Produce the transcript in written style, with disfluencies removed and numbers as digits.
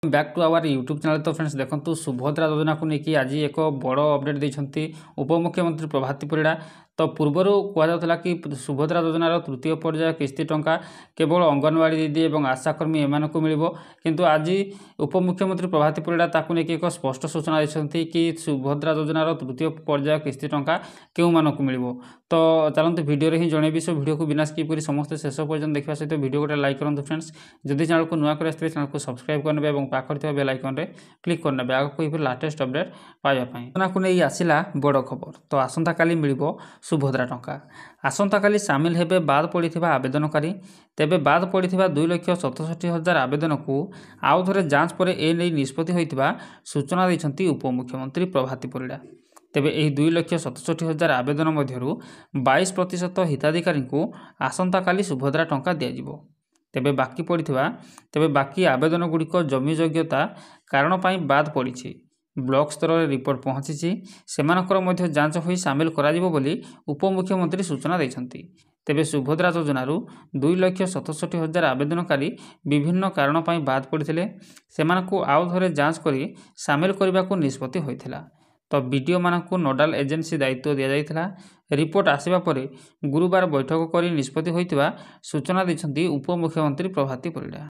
Back to our YouTube channel. तो friends देखो सुभद्रा योजना को लेकिन आज एक बड़ अपडेट देते उपमुख्यमंत्री प्रभाती परिड़ा। तो पूर्वर कहला कि सुभद्रा योजनार तृतीय पर्याय किस्ती टंका केवल अंगनवाड़ी दीदी और आशाकर्मी एम को मिल किंतु आज उपमुख्यमंत्री प्रभाती परिड़ा ताकू लेकिन एक स्पष्ट सूचना देते कि सुभद्रा योजनार तृतीय पर्याय किस्ती टंका क्यों मानक मिल। तो चलते वीडियो ही जनइबी सो वीडियो को बिना स्किप कर समस्त शेष पर्यटन देखा सहित वीडियो गोटे लाइक करूँ फ्रेंड्स। जदि चैनल को नुआ कर चैनल को सब्सक्राइब करने और पाखर बेल आइकन रे क्लिक करने आगे लाटेस्ट अपडेट पाइबापी योजना को नहीं आसला बड़ खबर। तो आसंता काली मिल सुभद्रा टंका आसंता काली सामिल हेबे बाद पड़िथिबा आवेदनकारी। तेबे बाद पड़िथिबा 2,67,000 आवेदन को आउ थरे जांच पर ए नै निष्पत्ति होइतिबा सूचना दैछन्ती उपमुख्यमंत्री प्रभाती परिड़ा। तेबे एही 2,67,000 आवेदन मध्यरु 22% हिताधिकारी को आसंता काली सुभद्रा टंका दियाजिबो। तेबे बाकी आवेदन गुड़िक जमी योग्यता कारण पाई बाद पड़ी ब्लॉक स्तर में रिपोर्ट पहुंची सेमानकर मध्य जांच होई सामिल कराजिबो बोली उपमुख्यमंत्री सूचना दैछन्ती। तेबे सुभद्रा योजनारू 2,67,000 आवेदनकारी विभिन्न कारण पाई बाद पड़ते सेमानकु आउ थरे जांच करी सामिल करने को निष्पत्ति होइथिला। तो बीडीओ मानकु नोडाल एजेंसी दायित्व दिया जाइथिला। रिपोर्ट आसिबा परे गुरुवार बैठक करी निष्पत्ति होइतिबा सूचना दैछन्ती उपमुख्यमंत्री प्रभाती परिड़ा।